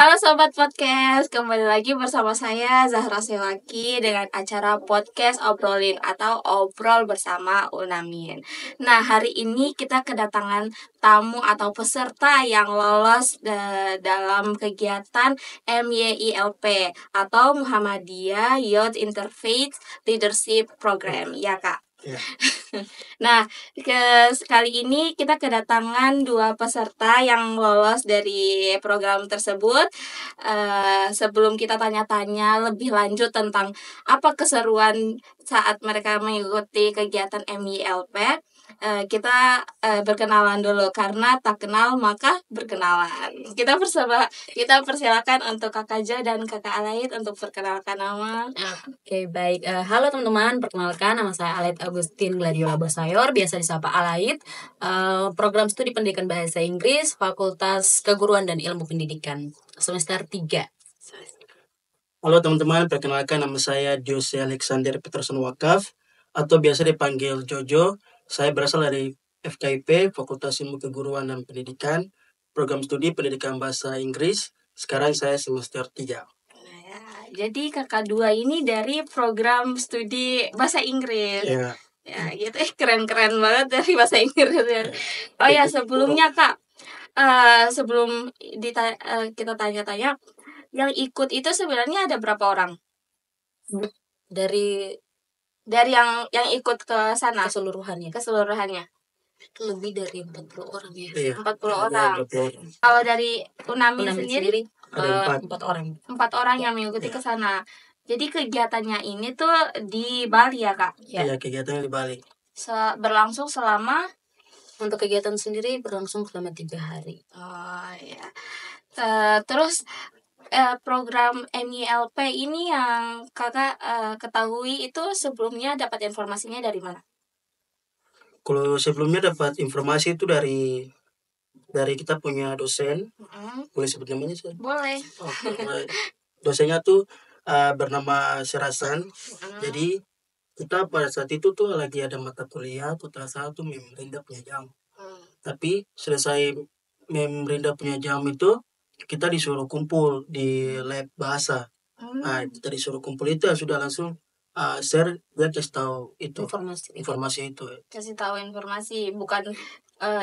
Halo Sobat Podcast, kembali lagi bersama saya Zahra Sewaki dengan acara podcast Obrolin atau Obrol bersama Unamin. Nah, hari ini kita kedatangan tamu atau peserta yang lolos dalam kegiatan MYILP atau Muhammadiyah Youth Interfaith Leadership Program, ya Kak? Ya. Nah, kali ini kita kedatangan 2 peserta yang lolos dari program tersebut. Sebelum kita tanya-tanya lebih lanjut tentang apa keseruan saat mereka mengikuti kegiatan MYLP, kita berkenalan dulu karena tak kenal maka berkenalan. Kita persilakan untuk Kakak Jo dan Kakak Alait untuk perkenalkan nama. Oke, baik. Halo teman-teman, perkenalkan nama saya Alait Agustin Gladiola Bosayor, biasa disapa Alait. Program studi pendidikan bahasa Inggris, Fakultas Keguruan dan Ilmu Pendidikan, semester 3. Halo teman-teman, perkenalkan nama saya Jose Alexander Peterson Wakaf atau biasa dipanggil Jojo. Saya berasal dari FKIP, Fakultas Ilmu Keguruan dan Pendidikan, program studi pendidikan bahasa Inggris. Sekarang saya semester 3. Jadi kakak 2 ini dari program studi bahasa Inggris. Ya. Ya gitu, keren-keren banget dari bahasa Inggris ya. Oh ya, sebelumnya Kak, sebelum kita tanya-tanya, yang ikut itu sebenarnya ada berapa orang? Dari yang ikut ke sana? Keseluruhannya. Lebih dari 40 orang ya. Iya. 40 orang. Kalau dari Unamin sendiri? Ada 4 orang. 4 orang yang mengikuti ke sana. Jadi kegiatannya ini tuh di Bali ya Kak? Iya, kegiatannya di Bali. Berlangsung selama? Untuk kegiatan sendiri berlangsung selama 3 hari. Oh ya. Terus program MYLP ini yang kakak ketahui itu sebelumnya dapat informasinya dari mana? Kalau sebelumnya dapat informasi itu dari kita punya dosen. Boleh sebut namanya sih? Boleh. Dosennya tuh bernama Serasan. Jadi kita pada saat itu tuh lagi ada mata kuliah tuh satu Memrinda punya jam. Tapi selesai Memrinda punya jam itu kita disuruh kumpul di lab bahasa. Nah, kita disuruh kumpul itu sudah langsung share dia kasih tahu itu informasi itu. Kasih tahu informasi, bukan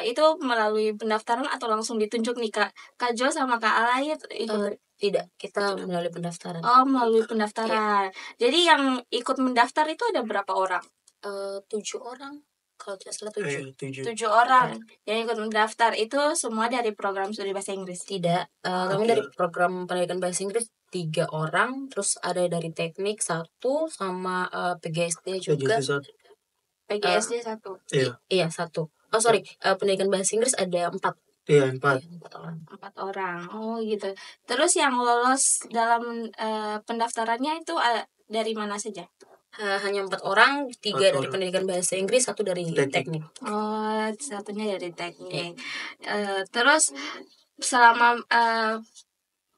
itu melalui pendaftaran atau langsung ditunjuk nih Kak Jo sama Kak Alait ikut? Tidak, kita melalui pendaftaran. Oh, melalui pendaftaran. Jadi yang ikut mendaftar itu ada berapa orang? 7 orang. Kalau tidak salah 7. 7 orang yang ikut mendaftar itu semua dari program studi bahasa Inggris? Tidak, kami dari program pendidikan bahasa Inggris 3 orang, terus ada dari teknik 1 sama PGSD juga. PGSD 1. Iya 1. Oh sorry, pendidikan bahasa Inggris ada 4. Iya 4 orang. 4 orang. Oh gitu. Terus yang lolos dalam pendaftarannya itu dari mana saja? Hanya 4 orang, 3 dari pendidikan bahasa Inggris, 1 dari teknik. Oh, satunya dari teknik. Terus selama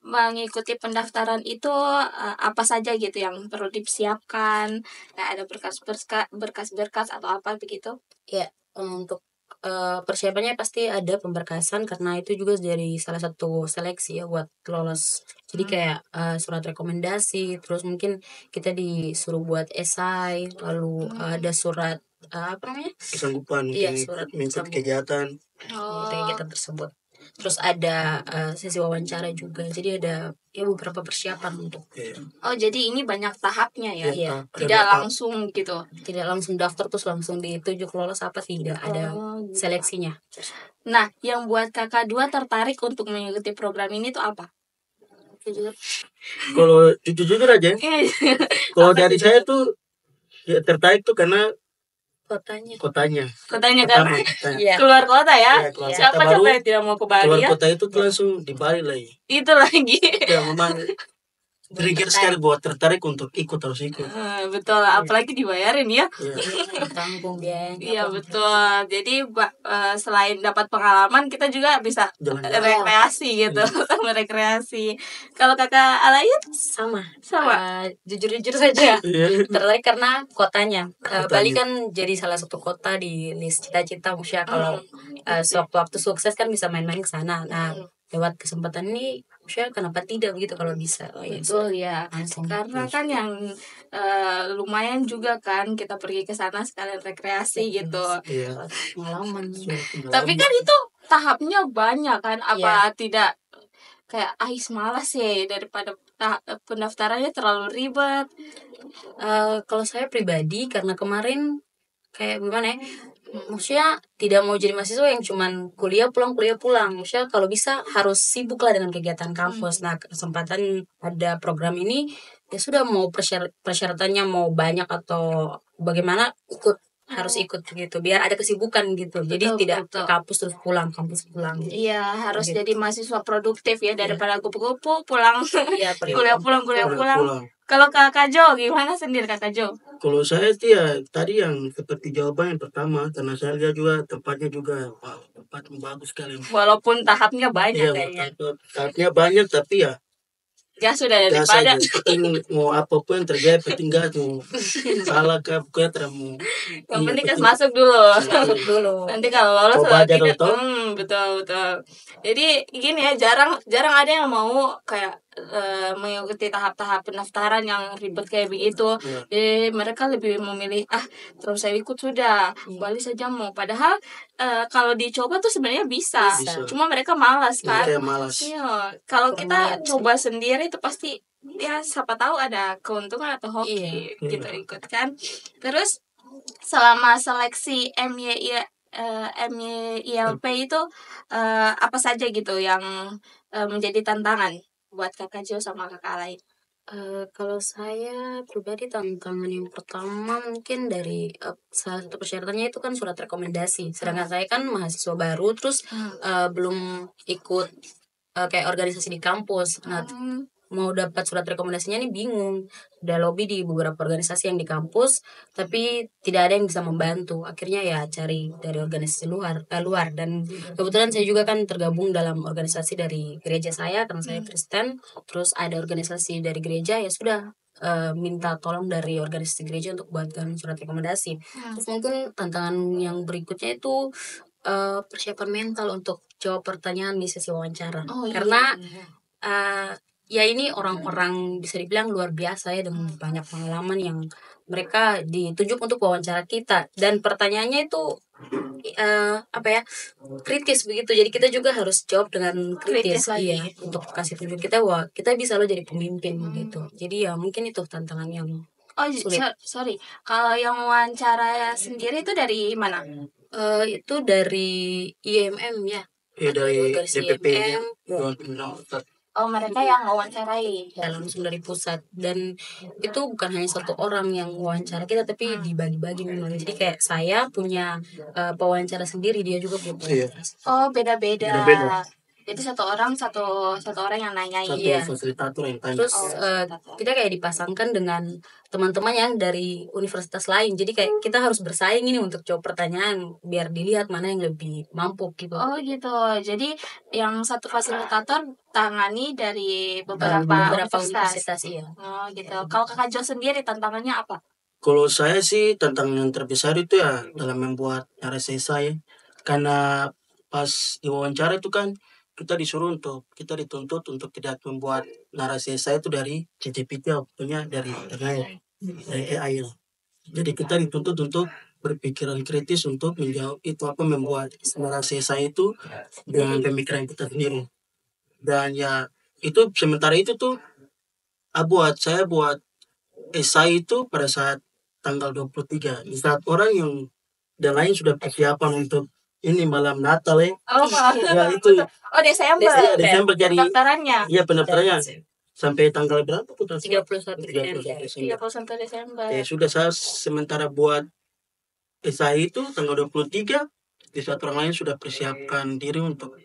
mengikuti pendaftaran itu apa saja gitu yang perlu disiapkan? Ada berkas-berkas atau apa begitu? Ya, untuk persiapannya pasti ada pemberkasan karena itu juga dari salah satu seleksi ya buat lolos. Jadi kayak surat rekomendasi, terus mungkin kita disuruh buat esai, lalu ada surat apa namanya? Kesanggupan. Iya, surat mengikuti kegiatan. Kegiatan tersebut. Terus ada sesi wawancara juga. Jadi ada beberapa persiapan untuk. Oh, jadi ini banyak tahapnya ya? Iya. Tidak langsung gitu. Tidak langsung daftar terus langsung ditunjuk lolos apa, tidak ada seleksinya. Nah, yang buat kakak 2 tertarik untuk mengikuti program ini tuh apa? Kalau jujur aja, kalau dari saya tuh ya, tertarik tuh karena kotanya kan? Keluar kota ya? Siapa yang tidak mau ke Bali keluar ya? kota itu tuh langsung di Bali lagi. Itu lagi. Ya memang trigger sekali buat tertarik untuk harus ikut. Betul, apalagi dibayarin ya. Tanggung biaya. Iya betul. Jadi selain dapat pengalaman, kita juga bisa rekreasi gitu, sama rekreasi. Kalau kakak Alait? Sama. Jujur-jujur saja. Tertarik karena kotanya. Bali kan jadi salah satu kota di list cita-cita Musya. Kalau sewaktu-waktu sukses kan bisa main-main ke sana. Nah, lewat kesempatan ini maksudnya kenapa tidak begitu kalau bisa. Oh ya, Betul ya. langsung. Karena kan yang lumayan juga kan kita pergi ke sana sekalian rekreasi gitu. Iya. Pengalaman. Tapi kan itu tahapnya banyak kan, apa Iya. tidak kayak malas ya daripada pendaftarannya terlalu ribet. Kalau saya pribadi karena kemarin kayak gimana ya, maksudnya tidak mau jadi mahasiswa yang cuman kuliah pulang. Maksudnya kalau bisa harus sibuk lah dengan kegiatan kampus. Nah, kesempatan ada program ini ya sudah, mau persyaratannya mau banyak atau bagaimana harus ikut gitu biar ada kesibukan gitu. Jadi Betul, tidak betul. kampus terus pulang, kampus pulang. Iya, harus Gitu. jadi mahasiswa produktif ya daripada kupu-kupu pulang. Iya, kuliah pulang. Pulang. Kalau Kakak Jo gimana sendiri Kakak Jo? Kalau saya sih ya tadi yang seperti jawaban yang pertama, karena saya lihat juga tempatnya juga tempat yang bagus sekali. Walaupun tahapnya banyak Iya, kayaknya. tahapnya banyak tapi ya Ya sudah gas daripada aja. Penting mau apapun yang terjadi, penting gas mau salah kah, bukan mau. yang Iya, penting kan penting. masuk dulu. dulu. Nanti kalau lolos Coba atau aja tidak, dulu, toh. betul. Jadi gini ya, jarang ada yang mau kayak mengikuti tahap-tahap pendaftaran yang ribet kayak begitu. Iya. Jadi mereka lebih memilih terus saya ikut sudah, balik saja mau. Padahal kalau dicoba tuh sebenarnya bisa. Bisa. Cuma mereka malas kan. Kayak malas. Iya, kalau Kurang kita niat sih. coba sendiri itu pasti ya siapa tahu ada keuntungan atau hoki Iya. gitu ikut kan. Terus selama seleksi MYILP itu apa saja gitu yang menjadi tantangan buat Kakak Jo sama Kakak lain? Kalau saya pribadi tantangan yang pertama mungkin dari salah satu persyaratannya itu kan surat rekomendasi. Sedangkan saya kan mahasiswa baru terus belum ikut kayak organisasi di kampus. Nah, mau dapat surat rekomendasinya nih bingung. Udah lobby di beberapa organisasi yang di kampus tapi tidak ada yang bisa membantu. Akhirnya ya cari dari organisasi luar dan kebetulan saya juga kan tergabung dalam organisasi dari gereja saya karena saya Kristen. Terus ada organisasi dari gereja, ya sudah minta tolong dari organisasi gereja untuk buatkan surat rekomendasi. Terus mungkin tantangan yang berikutnya itu persiapan mental untuk jawab pertanyaan di sesi wawancara. Karena ya ini orang-orang bisa dibilang luar biasa ya, dengan banyak pengalaman yang mereka ditunjuk untuk wawancara kita, dan pertanyaannya itu kritis begitu. Jadi kita juga harus jawab dengan kritis lagi. iya, untuk kasih tunjuk kita wah kita bisa loh jadi pemimpin gitu. Jadi ya mungkin itu tantangan yang sulit. Sorry. Kalau yang wawancara sendiri itu dari mana? Itu dari IMM ya. Iya, dari Organisasi DPP nya. IMM. Oh, mereka yang wawancarai. Ya, langsung dari pusat. Dan itu bukan hanya satu orang yang wawancara kita tapi dibagi-bagi memang. Jadi kayak saya punya pewawancara sendiri, dia juga punya pewawancara. Oh, beda-beda. Beda-beda. Jadi satu orang yang nanyain. Satu Iya. fasilitator yang tanya. Terus kita kayak dipasangkan dengan teman-teman yang dari universitas lain. Jadi kayak kita harus bersaing ini untuk jawab pertanyaan biar dilihat mana yang lebih mampu gitu. Oh gitu. Jadi yang satu fasilitator tangani dari beberapa universitas iya. Oh gitu. Kalau Kakak Jo sendiri tantangannya apa? Kalau saya sih tantangan yang terbesar itu ya dalam membuat narasi esai. Karena pas diwawancara itu kan kita dituntut untuk tidak membuat narasi esai itu dari ChatGPT, punya dari AI. Jadi kita dituntut untuk berpikiran kritis untuk menjawab itu membuat narasi esai itu dengan pemikiran kita sendiri. Dan ya itu sementara itu tuh saya buat esai itu pada saat tanggal 23, di saat orang yang dan lain sudah persiapan untuk ini malam Natal ya. Oh, Ya itu. Oh, Desember. Desember jadi. Pendaftarannya. Iya, pendaftarannya sampai tanggal berapa putar? 31 Desember. Ya sudah, saya sementara buat esai itu tanggal 23, di saat orang lain sudah persiapkan diri untuk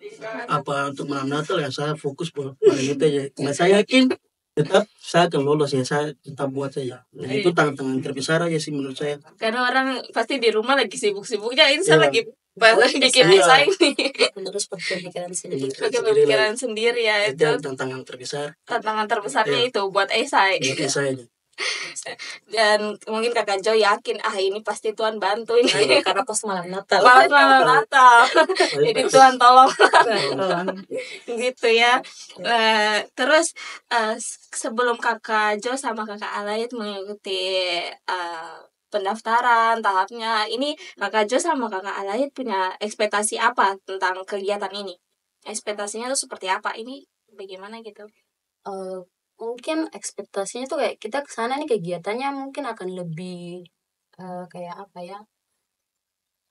malam Natal, ya saya fokus buat itu aja. Nah, saya yakin tetap saya akan lolos ya, saya tetap buat saja. Nah, itu tantangan terbesar aja sih menurut saya. Karena orang pasti di rumah lagi sibuk-sibuknya, ini saya Iya. lagi bikin esai nih. Terus pemikiran sendiri. Pakai pemikiran sendiri ya Itu itu. tantangan terbesar. Tantangan terbesarnya Iya. itu buat esai. Buat esai aja. Dan mungkin Kakak Jo yakin ini pasti Tuhan bantu ini. Karena pas malam Natal. Malam Natal. Jadi Tuhan tolong Tolong. gitu ya. Terus sebelum Kakak Jo sama Kakak Alayat mengikuti pendaftaran tahapnya, ini Kakak Jo sama Kakak Alayat punya ekspektasi apa tentang kegiatan ini? Ekspektasinya tuh seperti apa? Ini bagaimana gitu? Mungkin ekspektasinya tuh kayak kita kesana nih kegiatannya mungkin akan lebih kayak apa ya,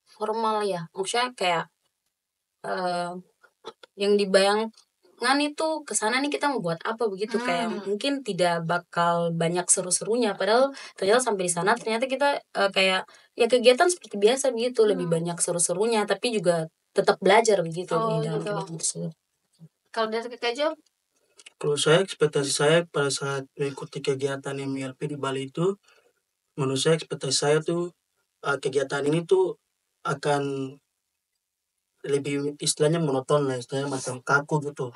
formal ya, maksudnya kayak yang dibayangkan itu kesana nih kita mau buat apa begitu, kayak mungkin tidak bakal banyak seru-serunya, padahal ternyata sampai di sana ternyata kita kayak ya kegiatan seperti biasa begitu, lebih banyak seru-serunya tapi juga tetap belajar begitu di dalam gitu. kegiatan tersebut. Kalau dari Kakak Jo? Kalau saya, ekspektasi saya pada saat mengikuti kegiatan MILP di Bali itu, menurut saya ekspektasi saya tuh kegiatan ini tuh akan lebih istilahnya monoton lah, istilahnya macam kaku gitu.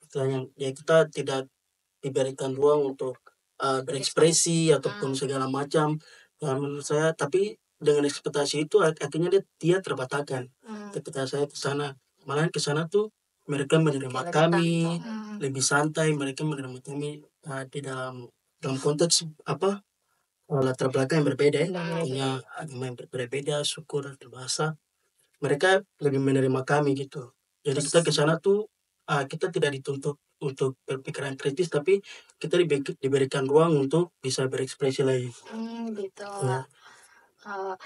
Istilahnya ya kita tidak diberikan ruang untuk berekspresi ataupun segala macam. Ya, menurut saya, tapi dengan ekspektasi itu akhirnya dia terbatalkan. Ketika saya ke sana, malah ke sana tuh mereka menerima kami lebih santai, mereka menerima kami di dalam konteks apa latar belakang yang berbeda, punya agama yang berbeda, suku dan bahasa, mereka lebih menerima kami gitu. Jadi kita ke sana tuh kita tidak dituntut untuk berpikiran kritis, tapi kita diberikan ruang untuk bisa berekspresi lagi. Gitu. Ya. Kalau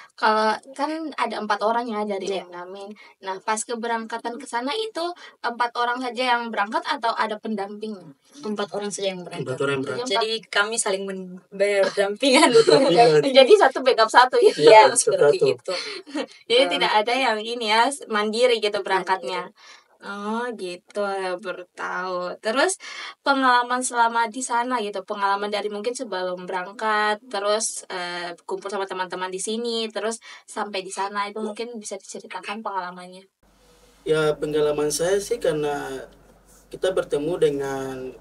kan ada 4 orang ya dari Pendamping. Nah, pas keberangkatan ke sana itu 4 orang saja yang berangkat atau ada pendamping? 4 orang saja yang berangkat. 4 orang yang berangkat. Jadi kami saling berdampingan. Jadi satu backup satu ya. Iya, seperti Satu. itu. Jadi tidak ada yang ini ya mandiri gitu berangkatnya. Oh gitu, baru tahu. Terus pengalaman selama di sana gitu, pengalaman dari mungkin sebelum berangkat, terus kumpul sama teman-teman di sini, terus sampai di sana itu mungkin bisa diceritakan pengalamannya. Ya, pengalaman saya sih karena kita bertemu dengan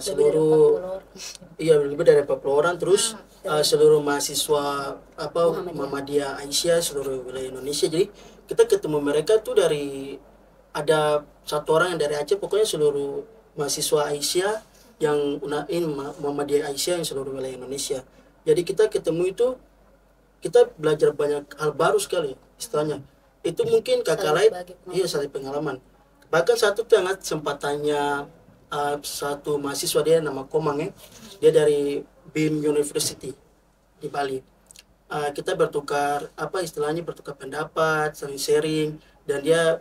seluruh lebih dari 40 orang, terus seluruh mahasiswa Muhammadiyah Aisyah seluruh wilayah Indonesia. Jadi kita ketemu mereka tuh dari ada satu orang yang dari Aceh, pokoknya seluruh mahasiswa Aisyah yang unain Muhammadiyah Aisyah yang seluruh wilayah Indonesia. Jadi kita ketemu itu kita belajar banyak hal baru sekali istilahnya. Itu mungkin kakak lain saling pengalaman. Bahkan satu tuh yang sempat tanya satu mahasiswa, dia nama Komang dia dari BIM University di Bali. Kita bertukar istilahnya bertukar pendapat, saling sharing, dan dia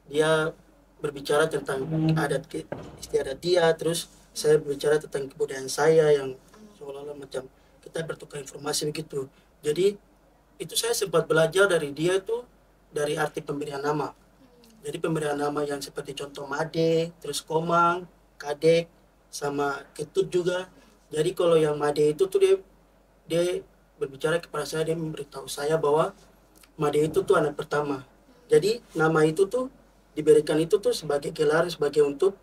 dia berbicara tentang adat istiadat dia, terus saya berbicara tentang kebudayaan saya yang seolah-olah macam kita bertukar informasi begitu. Jadi itu saya sempat belajar dari dia itu dari arti pemberian nama. Jadi pemberian nama yang seperti contoh Made, terus Komang, Kadek, sama Ketut juga. Jadi kalau yang Made itu tuh dia berbicara kepada saya, dia memberitahu saya bahwa Made itu tuh anak pertama. Jadi nama itu tuh diberikan itu tuh sebagai gelar, sebagai untuk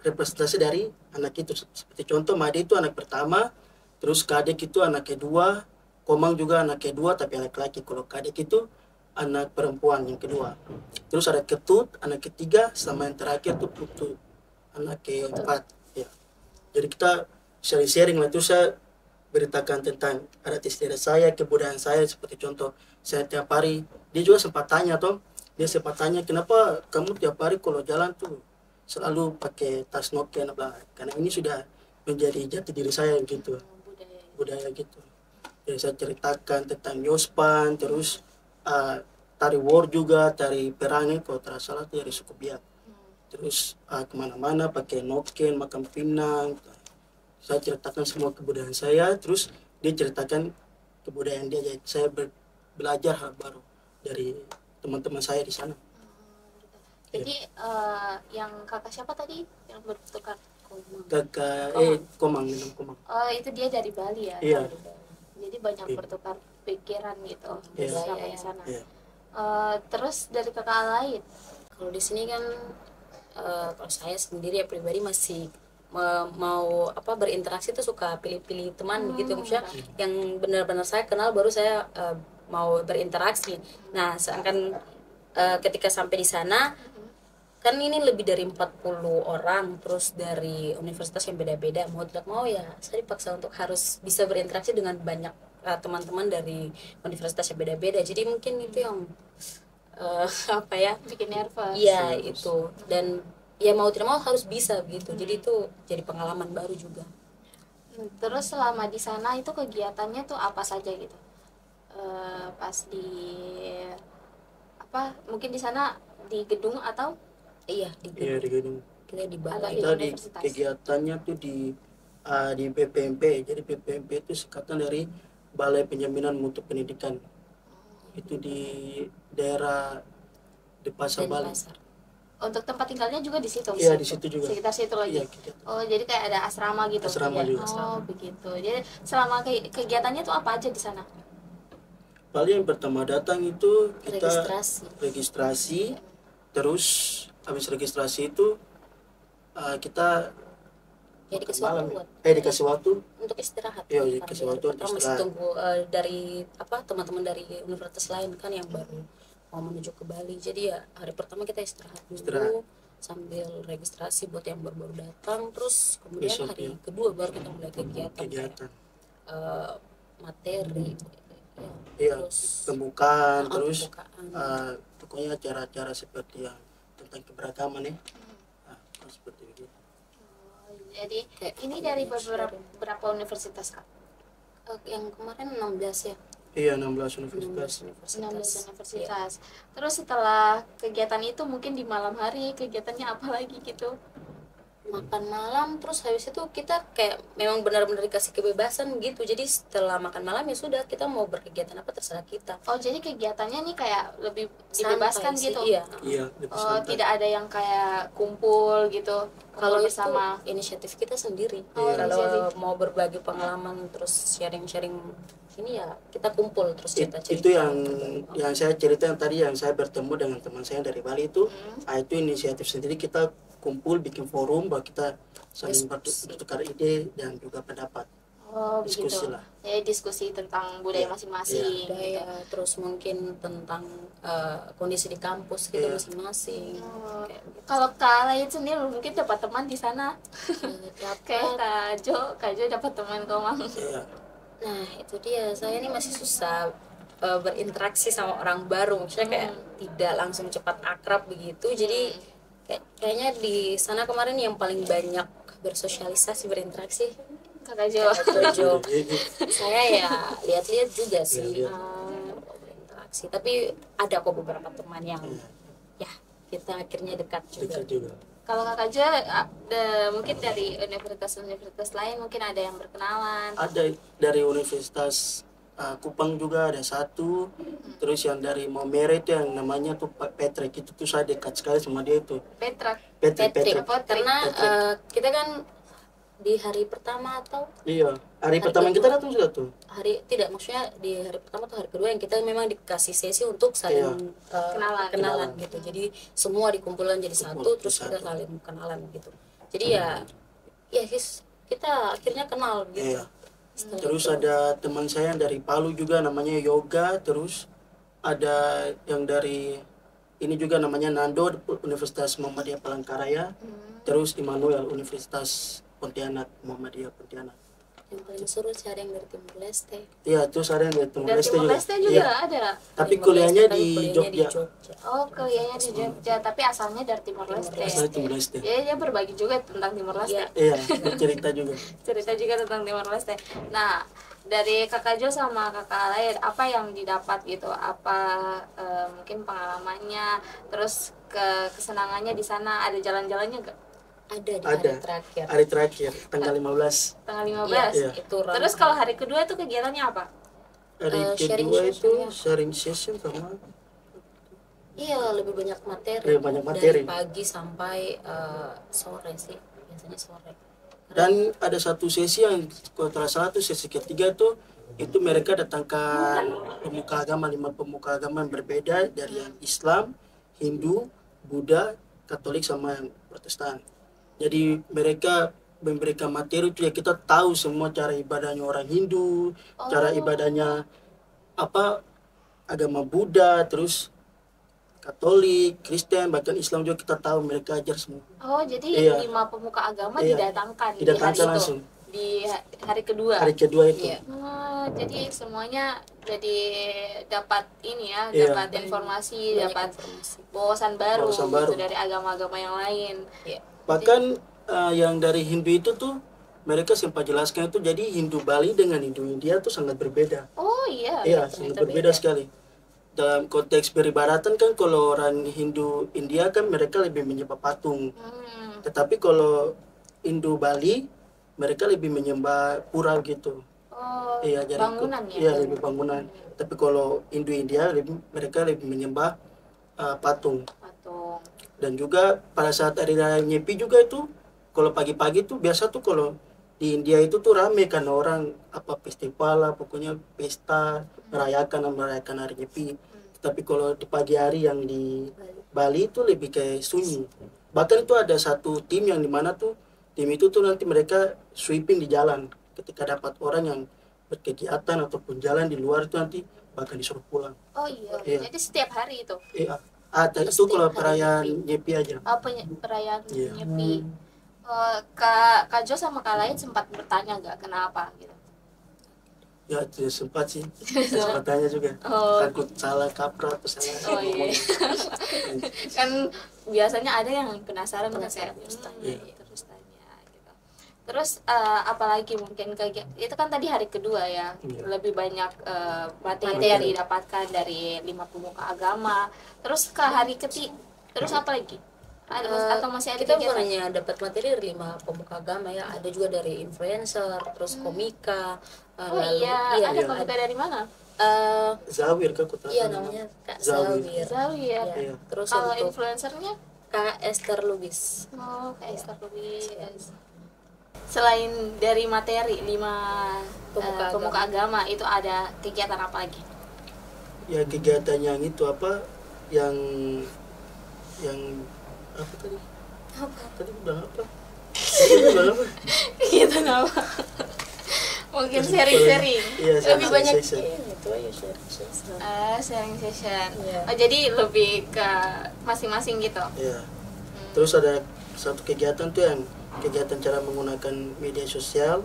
representasi dari anak itu. Seperti contoh Made itu anak pertama, terus Kadek itu anak kedua, Komang juga anak kedua tapi anak laki. Kalau Kadek itu anak perempuan yang kedua. Terus ada Ketut anak ketiga, sama yang terakhir tuh Putu anak keempat. Ya. Jadi kita sharing lah, itu saya beritakan tentang adat istiadat saya, kebudayaan saya, seperti contoh saya tiap hari. Dia juga sempat tanya kenapa kamu tiap hari kalau jalan tuh selalu pakai tas Nokia, karena ini sudah menjadi jati diri saya gitu, budaya gitu. Jadi saya ceritakan tentang Yospan, terus tari war juga, tari perangnya kalau tidak salah itu dari suku Biak. Terus kemana-mana pakai noken, makan pinang. Saya ceritakan semua kebudayaan saya, terus dia ceritakan kebudayaan dia. Jadi saya belajar hal baru dari teman-teman saya di sana. Jadi yang kakak siapa tadi yang bertukar? Kakak Komang. Itu dia dari Bali ya? Iya. Jadi banyak bertukar pikiran gitu selama di sana. Iya. Terus dari kakak lain? Kalau di sini kan kalau saya sendiri ya pribadi masih mau berinteraksi tuh suka pilih-pilih teman gitu, maksudnya yang benar-benar saya kenal baru saya mau berinteraksi. Nah sedangkan ketika sampai di sana kan ini lebih dari 40 orang, terus dari universitas yang beda-beda, mau tidak mau ya saya dipaksa untuk harus bisa berinteraksi dengan banyak teman-teman dari universitas yang beda-beda. Jadi mungkin itu yang apa ya, bikin nervous. iya itu, dan ya mau tidak mau harus bisa gitu. Jadi itu jadi pengalaman baru juga. Terus selama di sana itu kegiatannya tuh apa saja gitu? Pas di apa? Mungkin di sana di gedung atau Iya di Iya, di gedung. kita di Atau balai. Kita di universitas? kegiatannya tuh di PPMP. Jadi PPMP itu singkatan dari Balai Penjaminan Mutu Pendidikan. Itu di daerah di Pasar Bali. Denpasar. Untuk tempat tinggalnya juga di situ? Iya, di situ juga. Sekitar situ lagi? Iya, kegiatan. Oh, jadi kayak ada asrama gitu? Asrama Iya. juga. Oh, begitu. Jadi selama kegiatannya tuh apa aja di sana? Paling yang pertama datang itu kita Registrasi. terus habis registrasi itu kita Ya dikasih malam waktu buat dikasih waktu untuk istirahat. Iya, Karena dikasih hari waktu untuk pertama masih istirahat. tunggu dari teman-teman dari universitas lain kan yang baru mau menuju ke Bali. Jadi ya hari pertama kita istirahat dulu Istirahat. sambil registrasi buat yang baru-baru datang. Terus kemudian Besok, hari ya. kedua baru kita mulai kegiatan. kegiatan. Eh, materi ya. Iya, Terus pembukaan terus pembukaan. pokoknya acara-acara seperti yang tentang keberagaman ya. Seperti itu. Jadi Kayak ini dari beberapa universitas Kak? Yang kemarin 16 ya. Iya, 16 universitas. 16 Iya. universitas. Terus setelah kegiatan itu mungkin di malam hari kegiatannya apa lagi gitu? Makan malam, terus habis itu kita kayak memang benar-benar dikasih kebebasan gitu. Jadi setelah makan malam ya sudah, kita mau berkegiatan apa terserah kita. Oh, jadi kegiatannya nih kayak lebih Santai dibebaskan sih, gitu? iya. Iya, lebih Oh, santai. tidak ada yang kayak kumpul gitu? Kalau Kumpul itu bersama? inisiatif kita sendiri. Oh, Kalau inisiatif. mau berbagi pengalaman terus sharing-sharing ini ya kita kumpul terus cerita-cerita. Itu yang saya cerita yang tadi yang saya bertemu dengan teman saya dari Bali itu, itu inisiatif sendiri, kita kumpul bikin forum bahwa kita saling bertukar ide dan juga pendapat. Oh, Diskusi begitu. lah. Ya, diskusi tentang budaya Iya. masing-masing. budaya, gitu. terus mungkin tentang kondisi di kampus kita Iya. masing-masing. Oh, Kayak gitu. kalau Kak Lain sendiri mungkin dapat teman di sana. Kayak Dapat. Kak Jo dapat teman Komang. Iya. Nah itu dia, saya ini masih susah berinteraksi sama orang baru, maksudnya kayak tidak langsung cepat akrab begitu. Jadi kayaknya di sana kemarin yang paling banyak bersosialisasi berinteraksi Kakak Jo. Jojo. Jadi, Saya ya lihat-lihat juga sih Lihat-lihat. berinteraksi, tapi ada kok beberapa teman yang ya kita akhirnya dekat juga. dekat juga. Kalau Kakak Jo mungkin dari universitas-universitas lain mungkin ada yang berkenalan. Ada dari Universitas Kupang juga ada satu, terus yang dari Maumere itu yang namanya tuh Pak Patrick, itu tuh saya dekat sekali sama dia itu. Petra. Patrick. Karena kita kan di hari pertama atau Iya, hari pertama kita datang sudah tuh. tidak, maksudnya di hari pertama atau hari kedua yang kita memang dikasih sesi untuk saling kenalan gitu. Jadi semua dikumpulkan jadi satu, terus kita saling kenalan gitu. Jadi ya kita akhirnya kenal gitu. Iya. Terus ada teman saya yang dari Palu juga namanya Yoga, terus ada yang dari ini juga namanya Nando, Universitas Muhammadiyah Palangkaraya, terus Immanuel Universitas Pontianak, Muhammadiyah Pontianak. Yang paling seru sih ada yang dari Timur Leste. Iya, terus ada yang dari Timur Dan Leste Timur juga. Leste juga ada. Tapi Timur kuliahnya Leste, di tapi Jogja. Oh, kuliahnya di Jogja, tapi asalnya dari Timur Leste. Asalnya Timur Leste. Ya, dia berbagi juga tentang Timur Leste. Iya, cerita juga. Cerita juga tentang Timur Leste. Nah, dari Kakak Jo sama Kakak Lain, apa yang didapat gitu? Apa mungkin pengalamannya, terus kesenangannya di sana, ada jalan-jalannya gak? Ada di Ada. hari terakhir. Hari terakhir, tanggal 15. Tanggal 15? Iya. Itu Terus kalau hari kedua itu kegiatannya apa? Hari sharing kedua itu session, ya. sharing session sama iya lebih banyak materi. Lebih banyak materi. Dari pagi sampai sore sih, biasanya sore. dan ada satu sesi yang kalau tidak salah tuh sesi ketiga tuh itu mereka datangkan pemuka agama, 5 pemuka agama yang berbeda dari yang Islam, Hindu, Buddha, Katolik sama yang Protestan. Jadi mereka memberikan materi itu ya kita tahu semua cara ibadahnya orang Hindu, cara ibadahnya apa agama Buddha, terus Katolik, Kristen, bahkan Islam juga kita tahu mereka ajar semua. Oh, jadi Iya. 5 pemuka agama Iya. didatangkan di hari Didatangkan itu. langsung. Di hari kedua. Hari kedua itu. Iya. Oh, jadi semuanya jadi dapat ini ya, Iya. dapat informasi, Banyak dapat informasi. wawasan baru, Wawasan baru. gitu dari agama-agama yang lain. Iya. Bahkan yang dari Hindu itu tuh mereka sempat jelaskan itu jadi Hindu Bali dengan Hindu India tuh sangat berbeda. Oh iya. Iya, sangat berbeda sekali. Dalam konteks peribadatan kan kalau orang Hindu India kan mereka lebih menyembah patung. Hmm. Tetapi kalau Hindu Bali mereka lebih menyembah pura gitu. Oh, Iya, jadi bangunan ya. Iya, lebih bangunan. Tapi kalau Hindu India mereka lebih menyembah patung. Patung. Dan juga pada saat hari raya Nyepi juga itu kalau pagi-pagi tuh biasa tuh kalau di India itu tuh rame karena orang apa festival lah pokoknya pesta merayakan hari Nyepi. Tapi kalau di pagi hari yang di Bali itu lebih kayak sunyi. Bahkan itu ada satu tim yang dimana tuh tim itu tuh nanti mereka sweeping di jalan ketika dapat orang yang berkegiatan ataupun jalan di luar itu nanti bakal disuruh pulang. Oh iya. Iya. Jadi setiap hari itu. Iya. Ada itu kalau perayaan Nyepi aja. Oh, perayaan Iya. Nyepi. Kak Jo sama Kak Lain sempat bertanya nggak kenapa gitu? Ya tidak sempat sih. Sempat tanya juga. Oh. Takut salah kaprah atau salah Oh iya. ngomong. Kan biasanya ada yang penasaran kan kayak Iya. terus tanya gitu. Terus apalagi mungkin itu kan tadi hari kedua ya. Iya. Lebih banyak materi yang didapatkan dari 5 pemuka agama. Terus ke hari ketiga terus apa lagi? Atau masih ada Kita kegiatan? bukan hanya dapat materi dari 5 pemuka agama ya, ada juga dari influencer, terus komika. Oh lalu- iya, ada iya. komika dari mana? Zawir kak kota. Iya namanya Kak Zawir. Zawir. Zawir. Ya. Iya. Terus Kalau untuk influencernya? Kak Esther Lubis. Oh, kayak Esther Lubis. Selain dari materi 5 pemuka agama itu ada kegiatan apa lagi? Ya kegiatan yang itu apa yang apa tadi? Tadi bilang apa? Tadi bilang apa? Kegiatan apa? Mungkin sharing-sharing. Iya, Lebih banyak session. Itu aja sharing. sharing session. Iya. Oh, jadi lebih ke masing-masing gitu. Iya. Terus ada satu kegiatan tuh yang kegiatan cara menggunakan media sosial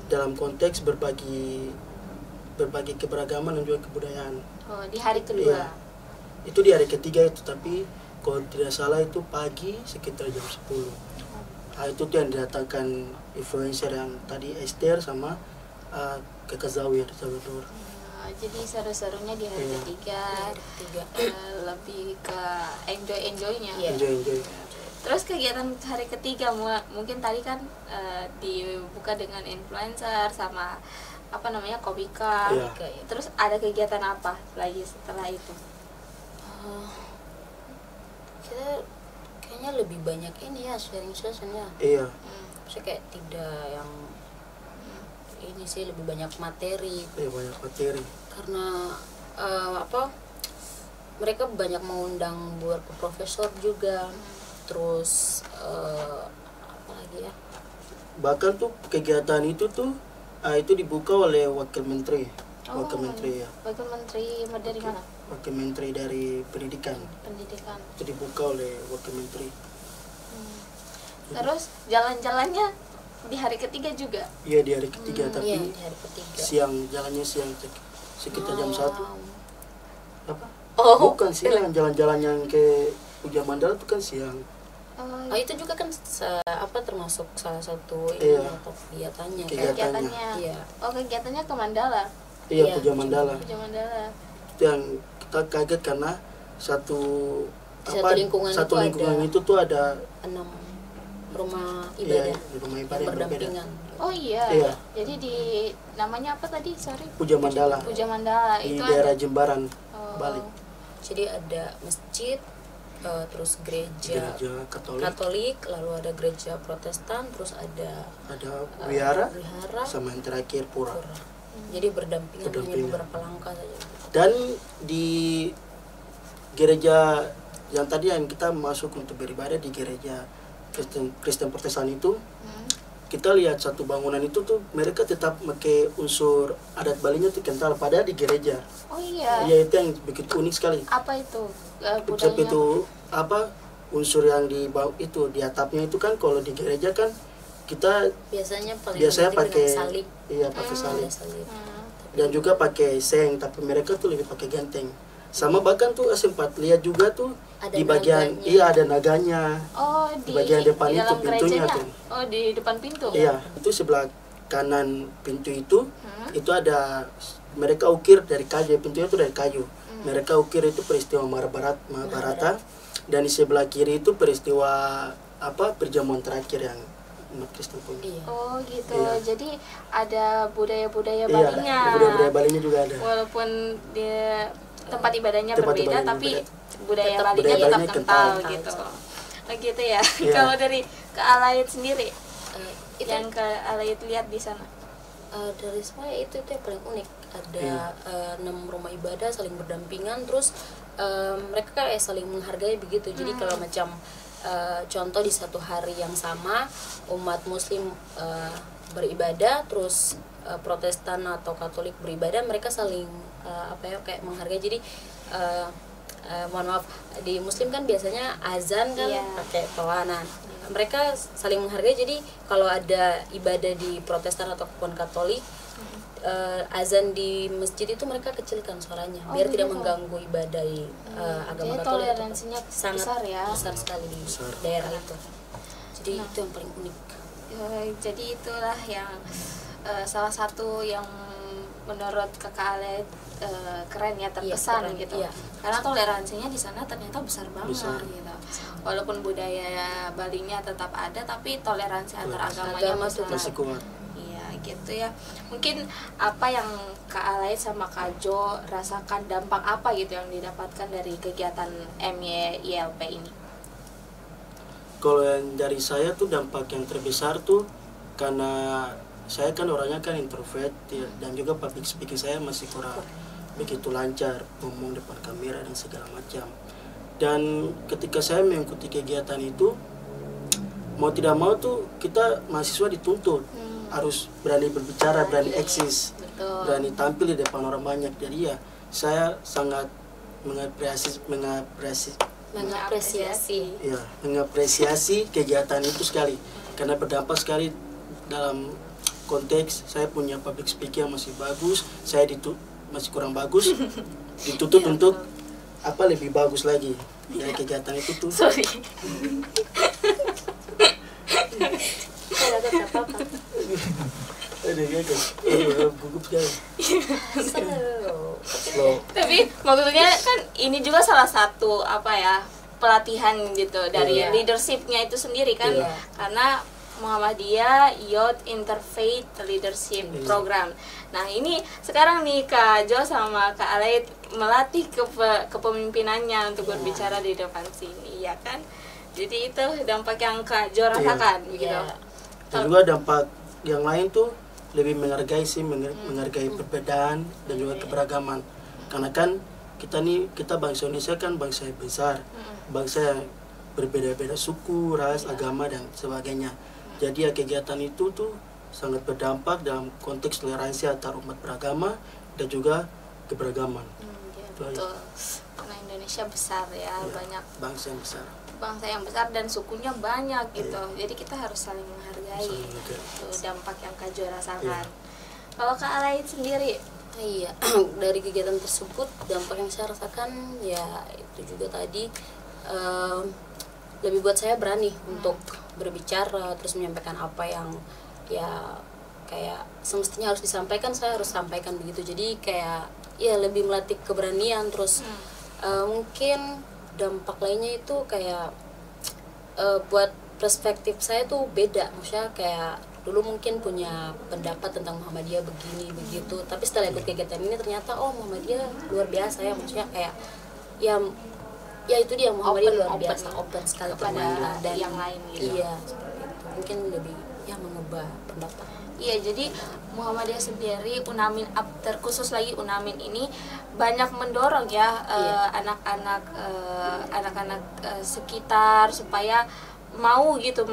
dalam konteks berbagi keberagaman dan juga kebudayaan. Oh, di hari kedua. Iya. Itu di hari ketiga itu, tapi kalau tidak salah itu pagi sekitar jam 10. Nah, itu tuh yang didatangkan influencer yang tadi Esther sama Kakak Zawir Salvador. Jadi seru-serunya di hari Iya. ketiga. Ketiga. Lebih ke enjoy-enjoynya. Iya. Enjoy. Terus kegiatan hari ketiga mungkin tadi kan dibuka dengan influencer sama apa namanya komika. Iya. Terus ada kegiatan apa lagi setelah itu? Kita kayaknya lebih banyak ini ya sharing session ya. Iya. Saya kayak tidak yang ini sih, lebih banyak materi Banyak materi. karena apa, mereka banyak mengundang buat ke profesor juga. Terus apa lagi ya, Bahkan tuh kegiatan itu tuh itu dibuka oleh wakil menteri. Wakil menteri ya. Wakil menteri dari mana? Wakil menteri dari pendidikan. Pendidikan. Itu dibuka oleh wakil menteri. Terus jalan-jalannya di hari ketiga juga. Iya di hari ketiga, tapi iya di hari ketiga. siang, jalannya siang sekitar jam 1. Apa? Oh, Bukan siang, jalan-jalan yang ke Puja Mandala itu kan siang. Oh, itu juga kan apa termasuk salah satu ini Iya. atau kegiatannya. Kegiatannya. Iya. Oh, kegiatannya ke Mandala. Iya, Iya, Puja Mandala. Puja Mandala. Itu yang kita kaget karena satu Di satu lingkungan satu itu lingkungan ada itu tuh ada 6 rumah iya, ibadah di rumah yang ibadah yang berbeda. berdampingan. Oh iya. Iya. Jadi di namanya apa tadi? Sorry. Puja Mandala Puja Mandala di itu daerah ada. Jembaran, Oh. Bali. Jadi ada masjid, terus gereja Gereja Katolik, Katolik, lalu ada gereja Protestan, terus ada ada wihara, wihara, sama yang terakhir pura. pura. Jadi berdampingan hanya Berdampingan. beberapa langkah saja. Dan di gereja yang tadi yang kita masuk untuk beribadah di gereja Kristen Protestan itu kita lihat satu bangunan itu tuh mereka tetap pakai unsur adat Balinya tuh kental, padahal di gereja. Oh iya. Iya, itu yang begitu unik sekali. Apa itu Konsep budayanya? itu apa, unsur yang di bawah itu di atapnya itu kan, kalau di gereja kan kita Biasanya paling biasanya penting pakai dengan salib. iya pakai salib, Ada salib. dan juga pakai seng, tapi mereka tuh lebih pakai genteng. Sama bahkan tuh sempat lihat juga tuh Ada di bagian naganya. iya ada naganya. Oh, Di bagian depan di itu dalam pintunya gerejanya? tuh. Oh, di depan pintu. Iya, itu sebelah kanan pintu itu ada, mereka ukir dari kayu, pintunya itu dari kayu. Mereka ukir itu peristiwa Mahabharata, dan di sebelah kiri itu peristiwa apa, perjamuan terakhir yang umat Kristen punya. Iya. Oh gitu. Iya. Jadi ada budaya-budaya Iya, Balinya. budaya-budaya Balinya juga ada. Walaupun dia tempat ibadahnya Tempat berbeda, ibadahnya tapi berbeda. budaya Tetap Balinya budaya tetap Balinya kental kental. gitu. Oh gitu ya. Iya. Kalau dari Kak Alaid sendiri, Itu yang Kak Alaid lihat di sana. dari saya itu yang paling unik. Ada 6 rumah ibadah saling berdampingan, terus mereka kayak saling menghargai begitu. Jadi kalau macam contoh di satu hari yang sama umat Muslim beribadah, terus Protestan atau Katolik beribadah, mereka saling apa ya, kayak menghargai. Jadi mohon maaf, di Muslim kan biasanya azan kan Iya. pakai pewanan. Mereka saling menghargai. Jadi kalau ada ibadah di Protestan ataupun Katolik, azan di masjid itu mereka kecilkan suaranya biar tidak gitu. mengganggu ibadah di agama Jadi Katolik. toleransinya Sangat besar ya. besar sekali di Besar. daerah itu. Jadi itu yang paling unik. Jadi itulah yang salah satu yang menurut Kakak Alaid keren ya, terkesan keren, gitu. iya. Karena toleransinya di sana ternyata besar banget Besar. gitu. Walaupun budaya Balinya tetap ada, tapi toleransi antar agamanya Agama besar. Masih kuat. Iya gitu ya. Mungkin apa yang Kak Alaid sama Kak Jo rasakan, dampak apa gitu yang didapatkan dari kegiatan MYILP ini? Kalau yang dari saya tuh dampak yang terbesar tuh karena saya kan orangnya kan introvert ya, dan juga public speaking saya masih kurang begitu lancar, ngomong depan kamera dan segala macam. Dan ketika saya mengikuti kegiatan itu, mau tidak mau tuh kita mahasiswa dituntut harus berani berbicara, berani eksis, Betul. berani tampil di depan orang banyak. Jadi ya saya sangat Mengapresiasi. mengapresiasi kegiatan itu sekali, karena berdampak sekali dalam konteks saya punya public speaking yang masih bagus, saya masih kurang bagus, dituntut untuk apa lebih bagus lagi dari kegiatan itu tuh. Sorry. Tidak apa-apa. Aduh, ya guys, gugup sekali. Slow. Tapi maksudnya kan ini juga salah satu apa ya, pelatihan gitu dari Iya. leadershipnya itu sendiri kan. Iya. Karena Muhammadiyah Youth Interfaith Leadership Iya. Program. Nah ini sekarang nih Kak Jo sama Kak Alaid melatih kepemimpinannya untuk berbicara di depan sini, ya kan? Jadi itu dampak yang Kak Jo rasakan begitu. Iya. Dan juga dampak yang lain tuh lebih menghargai sih, menghargai perbedaan dan juga keberagaman. Karena kan kita bangsa Indonesia kan bangsa yang besar, bangsa yang berbeda-beda suku, ras, agama dan sebagainya. Jadi ya kegiatan itu tuh sangat berdampak dalam konteks toleransi antar umat beragama dan juga keberagaman. Ya, Itu aja. betul. Karena Indonesia besar ya, banyak Bangsa yang besar. bangsa yang besar dan sukunya banyak gitu. Jadi kita harus saling menghargai. Saling menghargai. Itu dampak yang Kak Jo rasakan. Iya. Kalau Kak Alaid sendiri, Iya, dari kegiatan tersebut dampak yang saya rasakan ya itu juga tadi lebih buat saya berani untuk berbicara, terus menyampaikan apa yang ya kayak semestinya harus disampaikan, saya harus sampaikan begitu. Jadi kayak ya lebih melatih keberanian. Terus mungkin dampak lainnya itu kayak buat perspektif saya tuh beda. Maksudnya kayak dulu mungkin punya pendapat tentang Muhammadiyah begini begitu, tapi setelah ikut kegiatan ini ternyata oh Muhammadiyah luar biasa ya. Maksudnya kayak ya itu dia, Muhammadiyah luar Open biasa, open sekali kepada dan yang lain gitu. iya seperti itu. Mungkin lebih ya mengubah pendapat. Iya, jadi Muhammadiyah sendiri, Unamin terkhusus lagi Unamin ini banyak mendorong ya Iya. anak-anak sekitar supaya mau gitu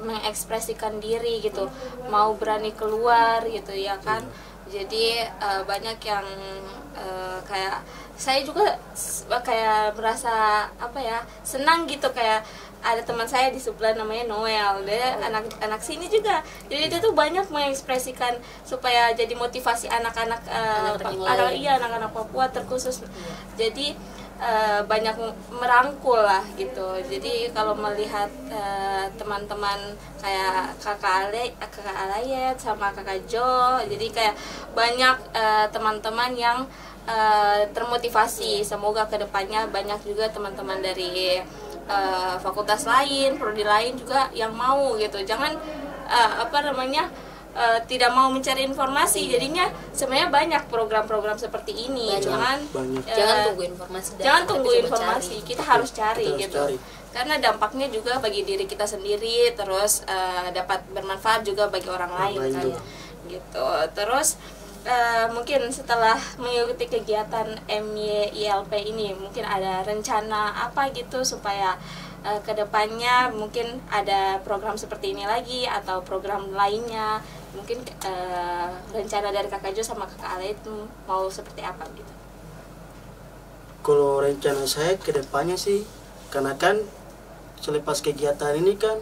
mengekspresikan diri gitu, mau berani keluar gitu ya kan. Jadi banyak yang kayak saya juga kayak merasa apa ya, senang gitu, kayak ada teman saya di sebelah namanya Noel, dia anak sini juga, jadi dia tuh banyak mengekspresikan supaya jadi motivasi anak-anak anak-anak Papua terkhusus. Jadi banyak merangkul lah gitu. Jadi kalau melihat teman-teman kayak kakak Alayet sama kakak Jo, jadi kayak banyak teman-teman yang termotivasi. Semoga kedepannya banyak juga teman-teman dari fakultas lain, prodi lain juga yang mau gitu. Jangan tidak mau mencari informasi. Jadinya sebenarnya banyak program-program seperti ini. Jangan tunggu informasi. Jangan tunggu informasi. Kita harus cari gitu. Karena dampaknya juga bagi diri kita sendiri, terus dapat bermanfaat juga bagi orang lain kan. Gitu. Terus mungkin setelah mengikuti kegiatan MYILP ini, mungkin ada rencana apa gitu supaya kedepannya mungkin ada program seperti ini lagi atau program lainnya. Mungkin rencana dari kakak Jo sama kakak Ale itu mau seperti apa gitu? Kalau rencana saya kedepannya sih, karena kan selepas kegiatan ini kan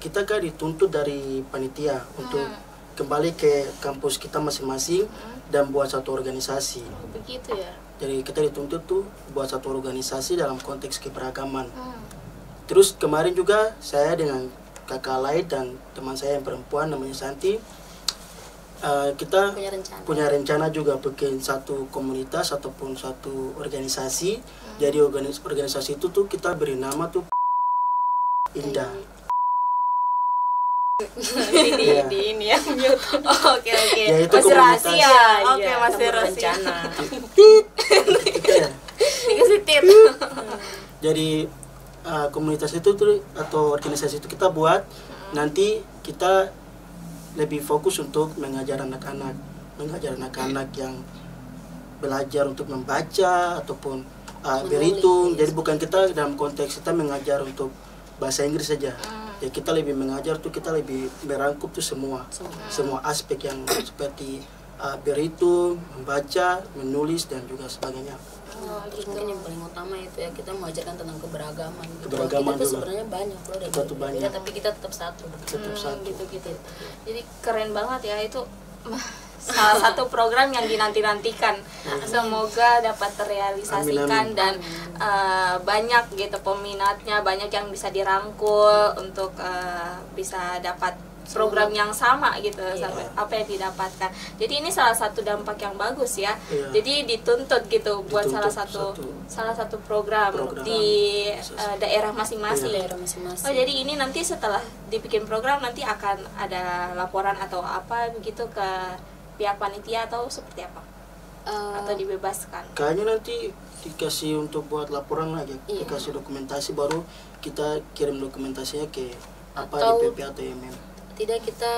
kita kan dituntut dari panitia untuk kembali ke kampus kita masing-masing dan buat satu organisasi. Begitu ya. Jadi kita dituntut tuh buat satu organisasi dalam konteks keberagaman. Terus kemarin juga saya dengan kakak lain dan teman saya yang perempuan namanya Santi, kita punya rencana juga bikin satu komunitas ataupun satu organisasi. Jadi organisasi itu tuh kita beri nama tuh Indah. di ini ya. Oke. Ya, itu masih komunitas. rahasia. Oke, masih rahasia. Dikasih tit. Jadi komunitas itu tuh atau organisasi itu kita buat, nanti kita lebih fokus untuk mengajar anak-anak yang belajar untuk membaca ataupun berhitung. Jadi bukan kita dalam konteks kita mengajar untuk bahasa Inggris saja. Ya kita lebih mengajar tuh, kita lebih merangkup tuh semua aspek yang seperti berhitung, membaca, menulis dan juga sebagainya. Terus mungkin yang paling utama itu ya, kita mengajarkan tentang keberagaman. Keberagaman kita tuh juga. sebenarnya banyak loh, dan banyak. tapi kita tetap satu. Gitu. Jadi keren banget ya itu. Salah satu program yang dinanti-nantikan. Semoga dapat terrealisasikan. Amin. Dan banyak gitu peminatnya, banyak yang bisa dirangkul untuk bisa dapat program yang sama gitu, sampai apa yang didapatkan. Jadi ini salah satu dampak yang bagus ya. Jadi dituntut gitu buat salah satu program di daerah masing-masing. Oh, jadi ini nanti setelah dibikin program nanti akan ada laporan atau apa begitu ke pihak panitia atau seperti apa? Atau dibebaskan? Kayaknya nanti dikasih untuk buat laporan lagi, dikasih dokumentasi, baru kita kirim dokumentasinya ke di PP atau MM. Tidak, kita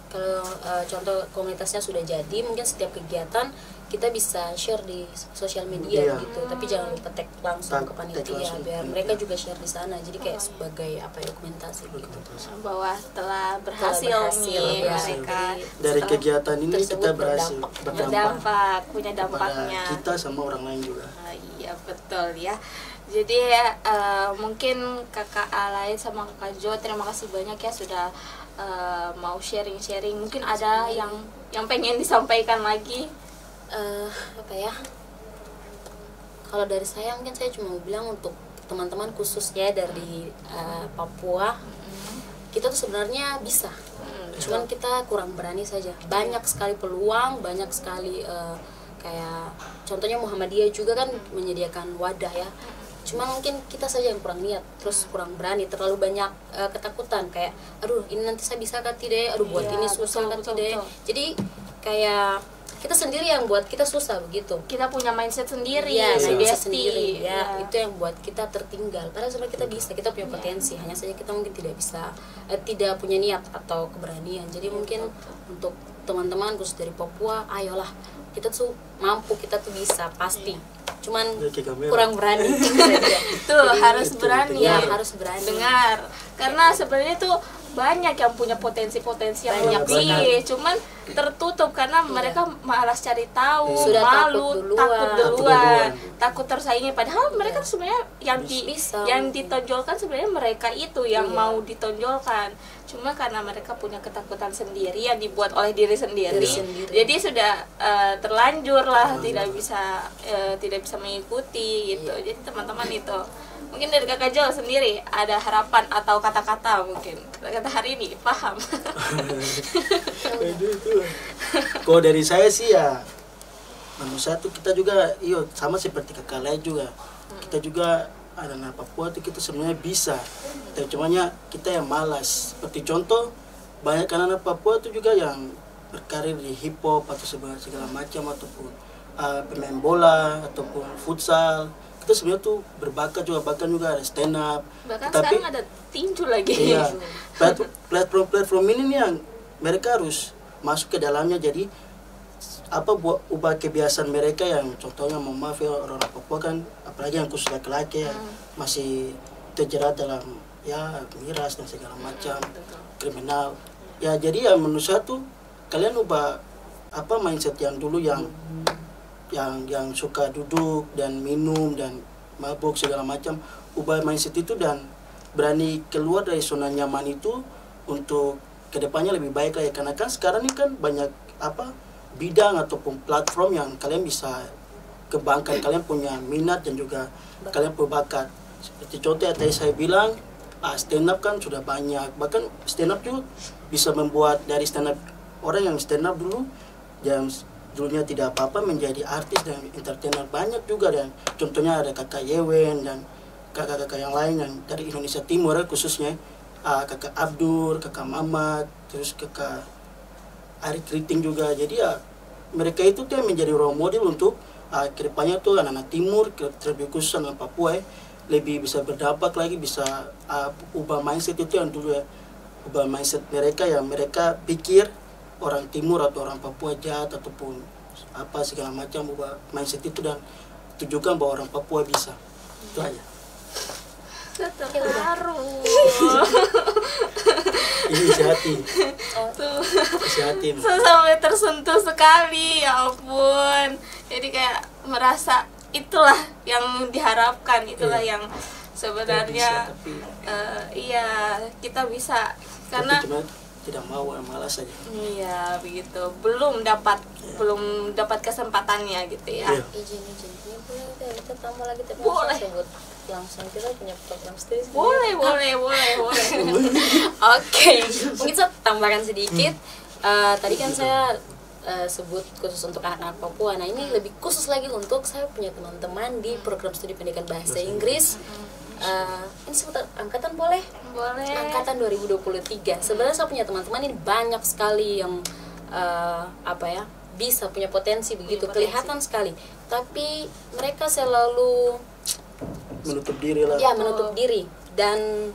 kalau contoh komunitasnya sudah jadi, mungkin setiap kegiatan kita bisa share di sosial media gitu, tapi jangan petek langsung ke panitia, biar mereka juga share di sana. Jadi kayak sebagai dokumentasi gitu. Bahwa telah berhasil nih mereka dari kegiatan ini kita berhasil berdampak, punya dampaknya kita sama orang lain juga. Iya betul ya. Jadi mungkin kakak Alay sama kakak Jo, terima kasih banyak ya sudah mau sharing-sharing. Mungkin ada yang pengen disampaikan lagi. Apa ya, kalau dari saya mungkin saya cuma mau bilang untuk teman-teman khususnya dari Papua, kita tuh sebenarnya bisa, cuman kita kurang berani saja. Banyak sekali peluang, banyak sekali kayak contohnya Muhammadiyah juga kan menyediakan wadah ya, cuman mungkin kita saja yang kurang niat, terus kurang berani, terlalu banyak ketakutan, kayak aduh ini nanti saya bisa kan tidak, aduh buat ini susah kan tidak. Jadi kayak kita sendiri yang buat kita susah begitu. Kita punya mindset sendiri, mindset sendiri ya. Itu yang buat kita tertinggal. Padahal sebenarnya kita bisa, kita punya potensi, hanya saja kita mungkin tidak bisa, tidak punya niat atau keberanian. Jadi mungkin untuk teman-teman khusus dari Papua, ayolah, kita tuh mampu, kita tuh bisa pasti. cuman Oke, kamera. kurang berani saja. Tuh Jadi, harus berani ya dengar. harus berani. dengar, karena sebenarnya tuh banyak yang punya potensi-potensi yang Banyak lebih, sekali. cuman tertutup karena mereka malas cari tahu, Sudah malu, takut takut duluan. duluan, takut tersaingi. Padahal mereka sebenarnya Bisa. yang ditonjolkan sebenarnya mereka itu yang Iya. mau ditonjolkan. Cuma karena mereka punya ketakutan sendiri yang dibuat oleh diri sendiri, Diri sendiri. jadi sudah terlanjur lah tidak bisa mengikuti gitu. Jadi teman-teman itu mungkin dari Kakak Jo sendiri ada harapan atau kata-kata, mungkin kata hari ini paham. Aduh, itu. Kalau dari saya sih ya, menurut saya tuh kita juga, sama seperti kakak lain juga. Kita juga anak Papua tuh kita sebenarnya bisa, tapi cumanya kita yang malas. Seperti contoh, banyak anak Papua tuh juga yang berkarir di hip hop atau segala macam, ataupun pemain bola ataupun futsal. Kita sebenarnya tuh berbakat juga, bahkan juga ada stand up. Bahkan Tapi sekarang ada tinju lagi. iya, platform ini nih yang mereka harus masuk ke dalamnya. Jadi buat ubah kebiasaan mereka yang contohnya, mau maaf ya, orang Papua kan, apalagi yang khusus laki-laki ya, masih terjerat dalam ya miras dan segala macam, kriminal. Ya jadi ya menurut saya tuh kalian ubah mindset yang dulu yang suka duduk dan minum dan mabuk segala macam, ubah mindset itu dan berani keluar dari zona nyaman itu untuk kedepannya lebih baik lah ya. Karena kan sekarang ini kan banyak bidang ataupun platform yang kalian bisa kembangkan, kalian punya minat dan juga kalian punya bakat. Seperti contoh yang tadi saya bilang, stand up kan sudah banyak, bahkan stand up juga bisa membuat dari stand up, orang yang stand up dulu yang dulunya tidak apa-apa menjadi artis dan entertainer banyak juga. Dan contohnya ada kakak Yewen dan kakak-kakak yang lain yang dari Indonesia Timur khususnya, kakak Abdur, kakak Mamat, terus kakak Ari Kriting juga. Jadi ya mereka itu tuh yang menjadi role model untuk kedepannya tuh anak-anak Timur, terlebih khusus anak Papua lebih bisa berdampak lagi, bisa ubah mindset itu yang dulu ya, ubah mindset mereka yang mereka pikir orang Timur atau orang Papua jahat ataupun segala macam, ubah mindset itu dan tunjukkan bahwa orang Papua bisa. Itu aja. Terharu. Ini isi hati. Tuh. Isi hati. Sampai tersentuh sekali, ya ampun. Jadi kayak merasa itulah yang diharapkan, itulah yang sebenarnya iya kita bisa, karena cuma tidak mau, malas saja. iya begitu, belum dapat kesempatannya gitu ya. Iya. Izin ini boleh kita tambah lagi, tapi Boleh. sebut langsung kita punya program studi. Boleh. Oke, mungkin saya tambahkan sedikit. Tadi kan saya sebut khusus untuk anak-anak Papua. Nah ini lebih khusus lagi untuk saya punya teman-teman di program studi pendidikan bahasa Inggris. Ini sebut angkatan boleh? Boleh. Angkatan 2023. Sebenarnya saya punya teman-teman ini banyak sekali yang bisa punya potensi begitu, kelihatan sekali. Tapi mereka selalu Menutup diri lah. ya menutup diri dan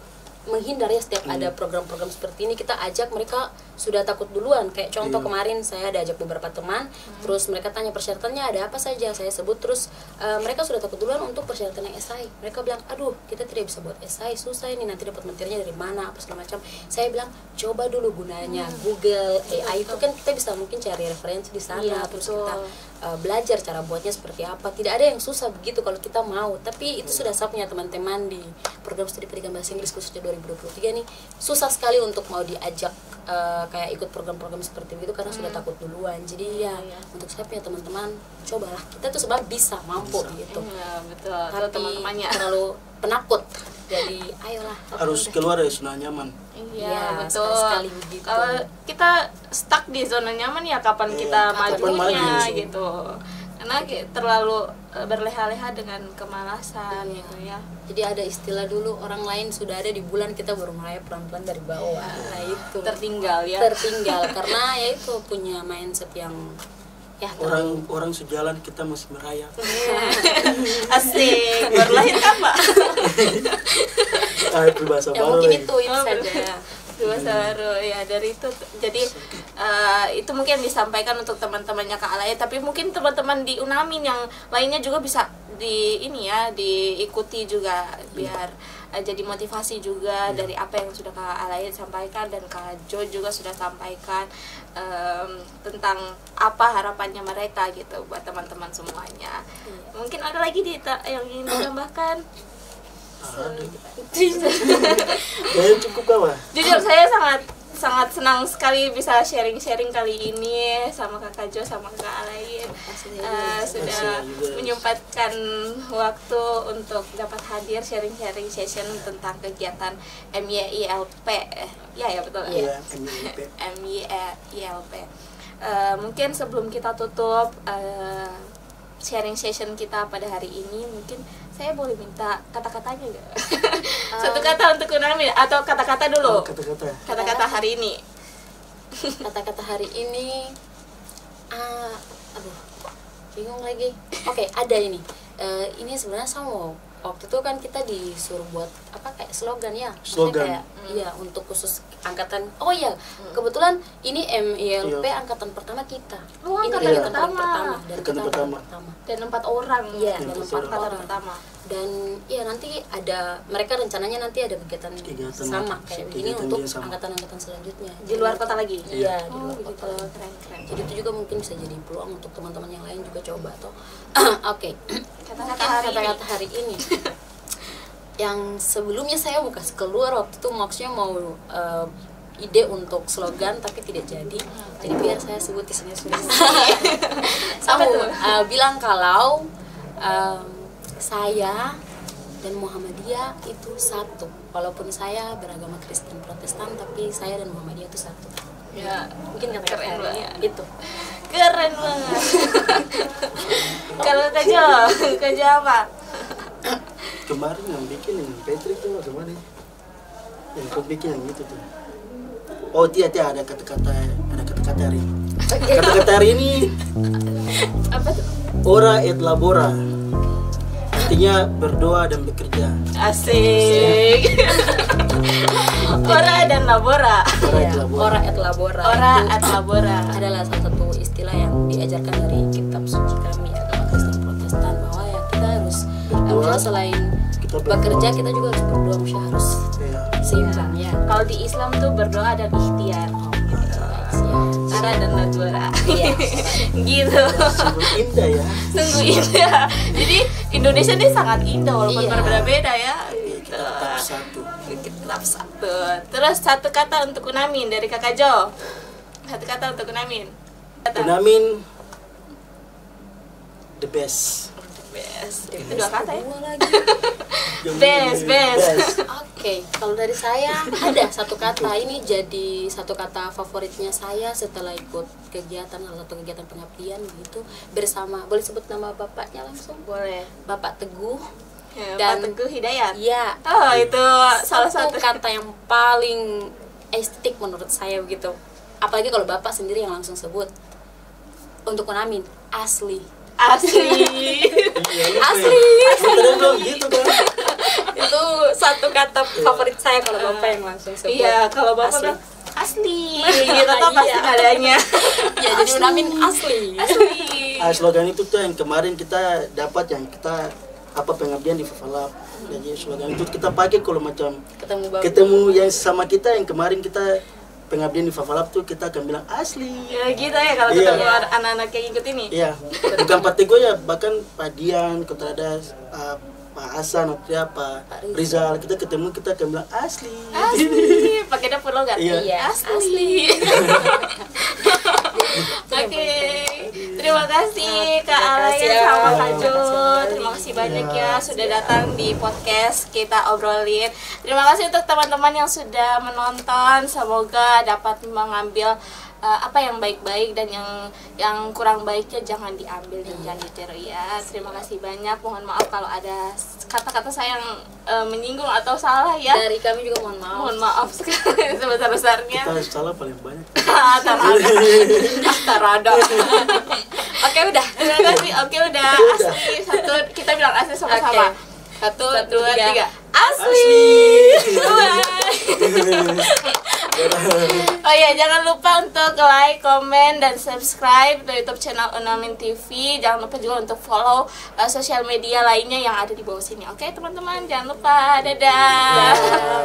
menghindar ya. Setiap ada program-program seperti ini kita ajak, mereka sudah takut duluan. Kayak contoh kemarin saya ada ajak beberapa teman, terus mereka tanya persyaratannya ada apa saja, saya sebut, terus mereka sudah takut duluan untuk persyaratan yang SI. Mereka bilang, aduh kita tidak bisa buat SI, susah ini, nanti dapat materinya dari mana, apa segala macam. Saya bilang coba dulu gunanya Google AI itu kan kita bisa mungkin cari referensi di sana. Iya, terus betul. kita belajar cara buatnya seperti apa. Tidak ada yang susah begitu kalau kita mau. Tapi itu sudah saya punya teman-teman di program studi pendidikan bahasa Inggris khususnya 2023 nih, susah sekali untuk mau diajak kayak ikut program-program seperti itu karena sudah takut duluan. Jadi ya untuk saya punya teman-teman, cobalah, kita tuh sebab bisa, mampu gitu. Iya betul. Tapi Teman-temannya. terlalu penakut. Jadi ayolah, Harus keluar dari zona nyaman. Iya Ya, betul. sekali begitu. Kalau kita stuck di zona nyaman ya kapan kita kapan majunya maju. gitu. Karena terlalu berleha-leha dengan kemalasan gitu ya. Jadi ada istilah dulu, orang lain sudah ada di bulan, kita baru mulai pelan-pelan dari bawah. Nah itu Tertinggal ya. tertinggal karena ya itu punya mindset yang ya Orang sejalan, kita masih merayap. Asik. Baru lahir kapan? Itu bahasa ya baru mungkin lagi. itu saja. Bahasa baru ya, dari itu. Jadi itu mungkin disampaikan untuk teman-temannya Kak Alaya, tapi mungkin teman-teman di Unamin yang lainnya juga bisa diikuti juga biar jadi motivasi juga dari apa yang sudah Kak Alain sampaikan dan Kak Jo juga sudah sampaikan tentang apa harapannya mereka gitu buat teman-teman semuanya. Mungkin ada lagi yang ingin ditambahkan? Kayaknya cukup kawan. Jujur saya sangat senang sekali bisa sharing-sharing kali ini sama Kakak Jo sama Kak Alain. Sudah menyempatkan waktu untuk dapat hadir sharing-sharing session tentang kegiatan MYILP. Ya betul. Iya, MYILP. Mungkin sebelum kita tutup sharing session kita pada hari ini, mungkin saya boleh minta kata-katanya nggak? Satu kata untuk Unami atau kata-kata dulu? Kata-kata hari ini. Kata-kata hari ini, aduh, bingung lagi. Oke, ada ini. Ini sebenarnya sama. Waktu itu kan kita disuruh buat apa kayak slogan ya. Slogan. Kayak, iya, untuk khusus angkatan. Oh iya, kebetulan ini MILP angkatan pertama kita. Oh, ini angkatan pertama. Dan Angkatan kita pertama. Dan 4 orang. Iya, dan dan 4 4 angkatan orang. pertama. Dan ya nanti ada, mereka rencananya nanti ada kegiatan sama kayak begini untuk angkatan-angkatan selanjutnya. Di luar kota lagi? Iya, di Oh, luar gitu. kota. Keren. Jadi itu juga mungkin bisa jadi peluang untuk teman-teman yang lain juga coba atau oke. Kata-kata hari ini. Yang sebelumnya saya mau kasih keluar waktu itu maksudnya mau ide untuk slogan tapi tidak jadi. Jadi biar saya sebut di sini sendiri. Saya bilang kalau saya dan Muhammadiyah itu satu. Walaupun saya beragama Kristen Protestan, tapi saya dan Muhammadiyah itu satu. Ya, Mungkin kata-kata keren hari ini banget. itu. Keren banget. Kalau Kak Jo apa? Kemarin yang bikin yang Patrick tuh kemarin yang kau bikin yang itu tuh. Oh tidak ada kata-kata hari ini. Kata-kata hari ini Apa tuh? ora et labora, artinya berdoa dan bekerja. Asik. Ora dan labora. Ora et labora. Ora itu et labora. adalah salah satu istilah yang diajarkan dari kitab suci kami agama Kristen Protestan bahwa ya kita harus maksudnya selain Kita berdoa. bekerja kita juga harus berdoa, maksudnya harus Iya. seimbang ya. Kalau di Islam tuh berdoa dan ikhtiar. Ora dan labora. Iya. Gitu. Sungguh indah ya. Sungguh indah. Jadi Indonesia ini sangat indah walaupun Iya. berbeda-beda ya. Kita tetap satu. Kita tetap satu. Terus satu kata untuk Unamin dari Kakak Jo. Satu kata untuk Unamin. Unamin the best. Best. Itu 2 kata ya. Dua lagi. Best. Oke, kalau dari saya ada satu kata, ini jadi satu kata favoritnya saya setelah ikut kegiatan, salah satu kegiatan pengabdian gitu bersama, boleh sebut nama bapaknya langsung? Boleh. Bapak Teguh. Ya, Dan- Pak Teguh Hidayat. Iya, Oh, itu salah satu kata yang paling estetik menurut saya begitu. Apalagi kalau bapak sendiri yang langsung sebut. Untuk Unamin, asli. asli. Asli. Tadi belum gitu kan. Itu satu kata favorit saya kalau bapak yang langsung sebut. Iya, kalau Bapak Asli. bilang asli. Gitu tuh pasti Iya. adanya. Ya, jadi Unamin asli. Asli. Slogan itu tuh yang kemarin kita dapat yang kita pengabdian di Fafalap. Jadi slogan itu kita pakai kalau macam Ketemu bapak. ketemu yang sama kita yang kemarin kita pengabdian di Fafalap tuh kita akan bilang asli. Ya gitu ya kalau Iya. ketemu anak-anak yang ikut ini. Iya, bukan Pak Teguh ya, bahkan Pak Dian, kita ada Pak Hasan, atau ya, Pak Rizal, kita ketemu kita akan bilang asli. Asli. Pakai dapur logat. Iya. Asli. Oke. Terima kasih Kak Alain sama Kak Jo. Terima kasih banyak ya sudah datang di podcast kita obrolin. Terima kasih untuk teman-teman yang sudah menonton. Semoga dapat mengambil apa yang baik-baik dan yang kurang baiknya jangan diambil dan jangan ditiru ya. Terima kasih banyak. Mohon maaf kalau ada kata-kata saya yang menyinggung atau salah ya. Dari kami juga mohon maaf. Mohon maaf sekali sebesar-besarnya. Kita salah paling banyak. Tarada. Oke udah. Terima kasih. Oke udah. Asli. Satu kita bilang asli sama-sama. Satu, dua, tiga. Asli. Bye. Oh ya, jangan lupa untuk like, komen, dan subscribe di YouTube channel Unamin TV. Jangan lupa juga untuk follow sosial media lainnya yang ada di bawah sini. Oke teman-teman, jangan lupa. Dadah.